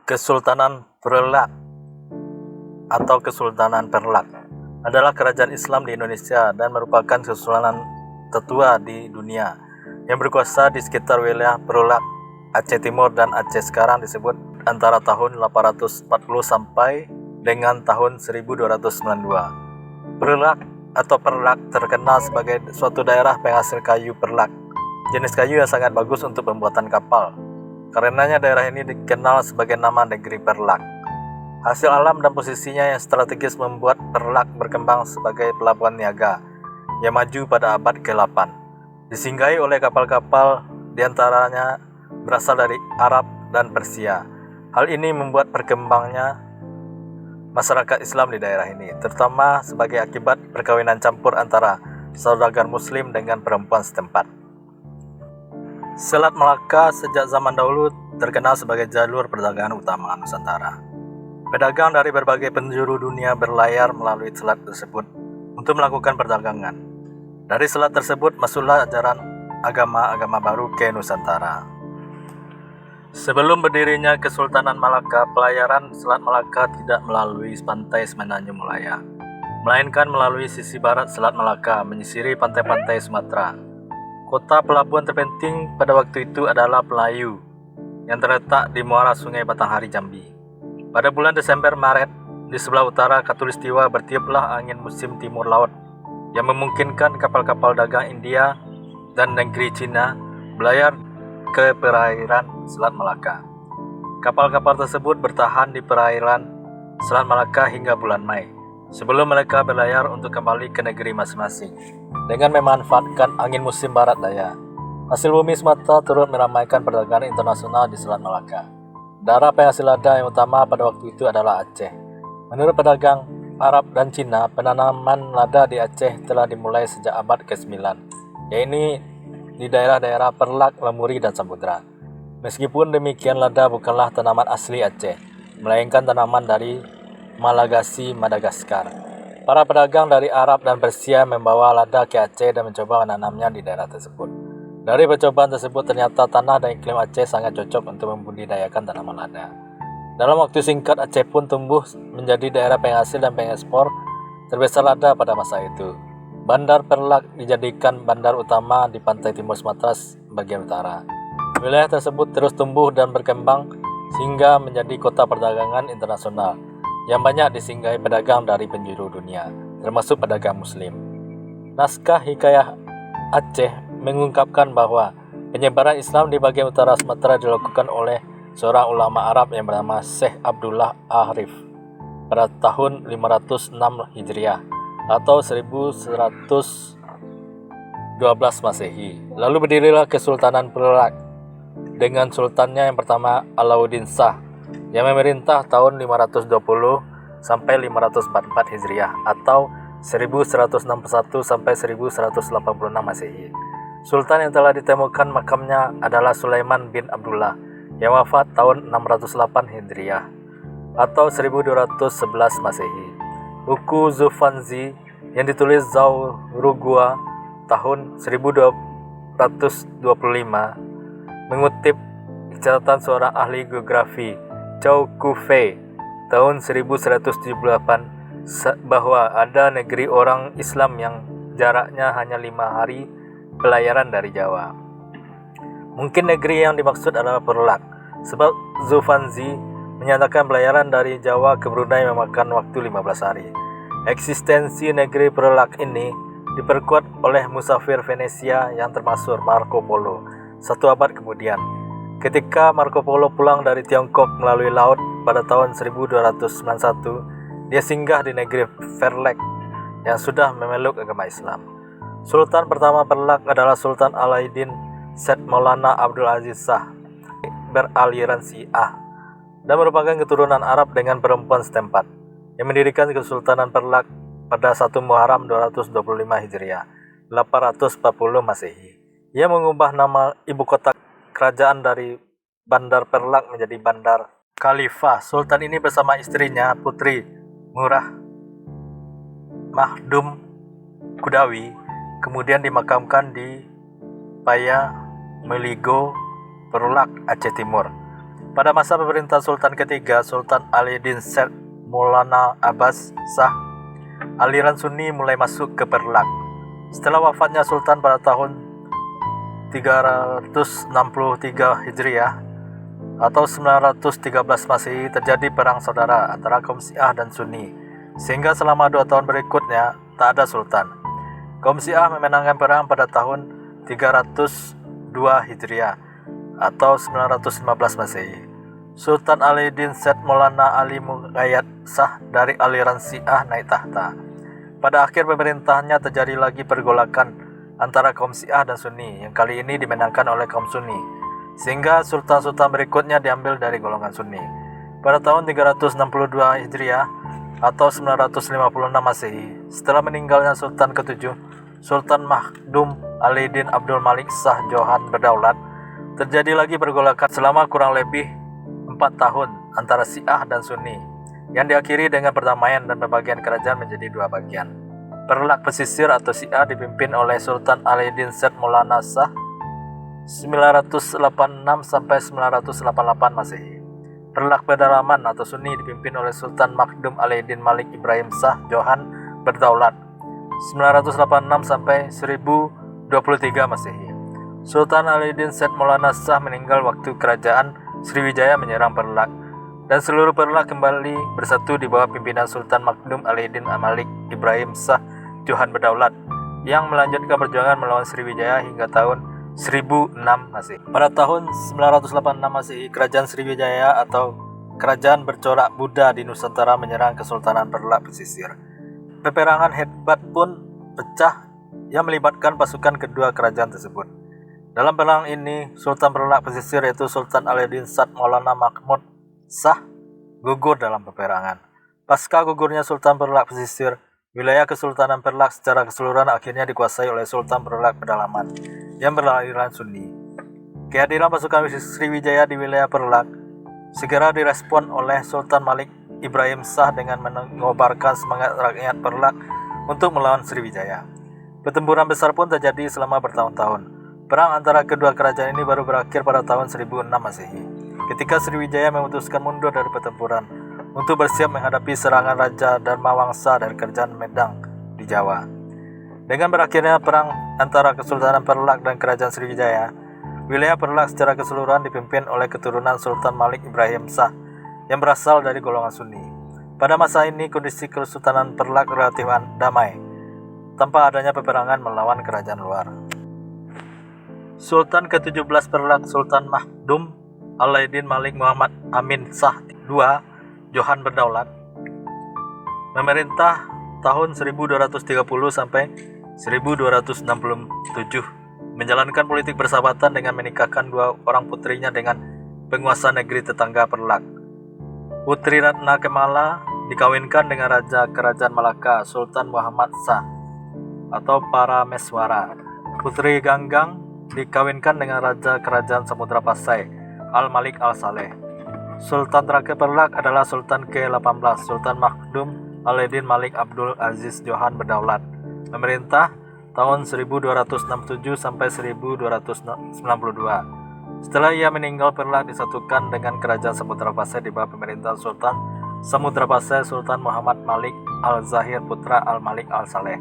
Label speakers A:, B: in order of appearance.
A: Kesultanan Perlak atau Kesultanan Perlak adalah kerajaan Islam di Indonesia dan merupakan kesultanan tertua di dunia yang berkuasa di sekitar wilayah Perlak, Aceh Timur dan Aceh sekarang disebut antara tahun 840 sampai dengan tahun 1292. Perlak atau Perlak terkenal sebagai suatu daerah penghasil kayu perlak, jenis kayu yang sangat bagus untuk pembuatan kapal. Karenanya daerah ini dikenal sebagai nama negeri Perlak. Hasil alam dan posisinya yang strategis membuat Perlak berkembang sebagai pelabuhan niaga yang maju pada abad ke-8. Disinggahi oleh kapal-kapal diantaranya berasal dari Arab dan Persia. Hal ini membuat berkembangnya masyarakat Islam di daerah ini, terutama sebagai akibat perkawinan campur antara saudagar Muslim dengan perempuan setempat. Selat Malaka sejak zaman dahulu terkenal sebagai jalur perdagangan utama Nusantara. Pedagang dari berbagai penjuru dunia berlayar melalui selat tersebut untuk melakukan perdagangan. Dari selat tersebut masuklah ajaran agama-agama baru ke Nusantara. Sebelum berdirinya Kesultanan Malaka, pelayaran Selat Malaka tidak melalui pantai Semenanjung Malaya, melainkan melalui sisi barat Selat Malaka menyisiri pantai-pantai Sumatera. Kota pelabuhan terpenting pada waktu itu adalah Pelayu yang terletak di muara Sungai Batanghari, Jambi. Pada bulan Desember-Maret, di sebelah utara Katulistiwa bertiuplah angin musim timur laut yang memungkinkan kapal-kapal dagang India dan negeri Cina berlayar ke perairan Selat Malaka. Kapal-kapal tersebut bertahan di perairan Selat Malaka hingga bulan Mei, sebelum mereka berlayar untuk kembali ke negeri masing-masing dengan memanfaatkan angin musim barat daya. Hasil bumi semata turut meramaikan perdagangan internasional di Selat Malaka. Daerah penghasil lada yang utama pada waktu itu adalah Aceh. Menurut pedagang Arab dan Cina, penanaman lada di Aceh telah dimulai sejak abad ke-9, yaitu di daerah-daerah Perlak, Lemuri, dan Samudra. Meskipun demikian, lada bukanlah tanaman asli Aceh, melainkan tanaman dari Malagasy, Madagaskar. Para pedagang dari Arab dan Persia membawa lada ke Aceh dan mencoba menanamnya di daerah tersebut. Dari percobaan tersebut, ternyata tanah dan iklim Aceh sangat cocok untuk membudidayakan tanaman lada. Dalam waktu singkat, Aceh pun tumbuh menjadi daerah penghasil dan pengekspor terbesar lada pada masa itu. Bandar Perlak dijadikan bandar utama di pantai timur Sumatera bagian utara. Wilayah tersebut terus tumbuh dan berkembang sehingga menjadi kota perdagangan internasional yang banyak disinggahi pedagang dari penjuru dunia, termasuk pedagang Muslim. Naskah Hikayat Aceh mengungkapkan bahwa penyebaran Islam di bagian utara Sumatera dilakukan oleh seorang ulama Arab yang bernama Syekh Abdullah Arif pada tahun 506 Hijriah atau 1112 Masehi. Lalu berdirilah Kesultanan Perlak dengan sultannya yang pertama Alauddin Shah yang memerintah tahun 520 sampai 544 Hijriah atau 1161 sampai 1186 Masehi. Sultan yang telah ditemukan makamnya adalah Sulaiman bin Abdullah yang wafat tahun 608 Hijriah atau 1211 Masehi. Buku Zufanzi yang ditulis Zhao Rugua tahun 1225 mengutip catatan seorang ahli geografi Chow Kufei tahun 1178 bahwa ada negeri orang Islam yang jaraknya hanya 5 hari pelayaran dari Jawa. Mungkin negeri yang dimaksud adalah Perlak, sebab Zufanzi menyatakan pelayaran dari Jawa ke Brunei memakan waktu 15 hari. Eksistensi negeri Perlak ini diperkuat oleh musafir Venesia yang termasuk Marco Polo 1 abad kemudian. Ketika Marco Polo pulang dari Tiongkok melalui laut pada tahun 1291, dia singgah di negeri Perlak yang sudah memeluk agama Islam. Sultan pertama Perlak adalah Sultan Alauddin Syed Maulana Abdul Aziz Shah, beraliran Syiah dan merupakan keturunan Arab dengan perempuan setempat, yang mendirikan Kesultanan Perlak pada 1 Muharram 225 Hijriah, 840 Masehi. Ia mengubah nama ibu kota kerajaan dari Bandar Perlak menjadi Bandar Khalifah. Sultan ini bersama istrinya Putri Murah Mahdum Kudawi kemudian dimakamkan di Paya Meligo, Perlak, Aceh Timur. Pada masa pemerintahan Sultan ketiga, Sultan Ali bin Said Maulana Abbas Shah, aliran Sunni mulai masuk ke Perlak. Setelah wafatnya Sultan pada tahun 363 Hijriah atau 913 Masehi, terjadi perang saudara antara kaum Syiah dan Sunni, sehingga selama 2 tahun berikutnya tak ada sultan. Kaum Syiah memenangkan perang pada tahun 302 Hijriah atau 915 Masehi. Sultan Ali bin Said Maulana Ali Muqayyad Shah dari aliran Syiah naik tahta. Pada akhir pemerintahannya terjadi lagi pergolakan antara kaum Syiah dan Sunni, yang kali ini dimenangkan oleh kaum Sunni, sehingga sultan-sultan berikutnya diambil dari golongan Sunni. Pada tahun 362 Hijriah atau 956 Masehi, setelah meninggalnya Sultan ke-7, Sultan Makhdum Ali bin Abdul Malik Shah Johan berdaulat, terjadi lagi pergolakan selama kurang lebih 4 tahun antara Syiah dan Sunni, yang diakhiri dengan perdamaian dan pembagian kerajaan menjadi 2 bagian. Perlak pesisir atau Syiah dipimpin oleh Sultan Ali bin Said Maulana Shah 986 sampai 988 Masehi. Perlak pedalaman atau Sunni dipimpin oleh Sultan Makhdum Ali bin Malik Ibrahim Shah Johan berdaulat 986 sampai 1023 Masehi. Sultan Ali bin Said Maulana Shah meninggal waktu kerajaan Sriwijaya menyerang Perlak, dan seluruh Perlak kembali bersatu di bawah pimpinan Sultan Makhdum Ali bin Malik Ibrahim Shah Johan berdaulat, yang melanjutkan perjuangan melawan Sriwijaya hingga tahun 1006 Masehi. Pada tahun 986 Masehi, kerajaan Sriwijaya atau kerajaan bercorak Buddha di Nusantara menyerang Kesultanan Perlak pesisir. Peperangan hebat pun pecah yang melibatkan pasukan kedua kerajaan tersebut. Dalam perang ini, Sultan Perlak pesisir yaitu Sultan Ali bin Said Maulana Mahmud Shah gugur dalam peperangan. Pasca gugurnya Sultan Perlak pesisir, wilayah Kesultanan Perlak secara keseluruhan akhirnya dikuasai oleh Sultan Perlak pedalaman yang beraliran Sunni. Kehadiran pasukan Sriwijaya di wilayah Perlak segera direspon oleh Sultan Malik Ibrahim Shah dengan mengobarkan semangat rakyat Perlak untuk melawan Sriwijaya. Pertempuran besar pun terjadi selama bertahun-tahun. Perang antara kedua kerajaan ini baru berakhir pada tahun 1006 Masehi, ketika Sriwijaya memutuskan mundur dari pertempuran untuk bersiap menghadapi serangan Raja Dharmawangsa dari kerajaan Medang di Jawa. Dengan berakhirnya perang antara Kesultanan Perlak dan kerajaan Sriwijaya, wilayah Perlak secara keseluruhan dipimpin oleh keturunan Sultan Malik Ibrahim Shah yang berasal dari golongan Sunni. Pada masa ini kondisi Kesultanan Perlak relatif damai, tanpa adanya peperangan melawan kerajaan luar. Sultan ke-17 Perlak Sultan Makhdum Ali bin Malik Muhammad Amin Shah II Johan berdaulat, memerintah tahun 1230 sampai 1267, menjalankan politik persahabatan dengan menikahkan 2 orang putrinya dengan penguasa negeri tetangga Perlak. Putri Ratna Kemala dikawinkan dengan Raja Kerajaan Malaka Sultan Muhammad Shah atau Parameswara. Putri Ganggang dikawinkan dengan Raja Kerajaan Samudra Pasai Al-Malik Al-Saleh. Sultan terakhir Perlak adalah Sultan ke-18 Sultan Makhdum Ali bin Malik Abdul Aziz Johan berdaulat, memerintah tahun 1267 sampai 1292. Setelah ia meninggal, Perlak disatukan dengan Kerajaan Samudra Pasai di bawah pemerintahan Sultan Samudra Pasai Sultan Muhammad Malik Al-Zahir putra Al-Malik Al-Saleh.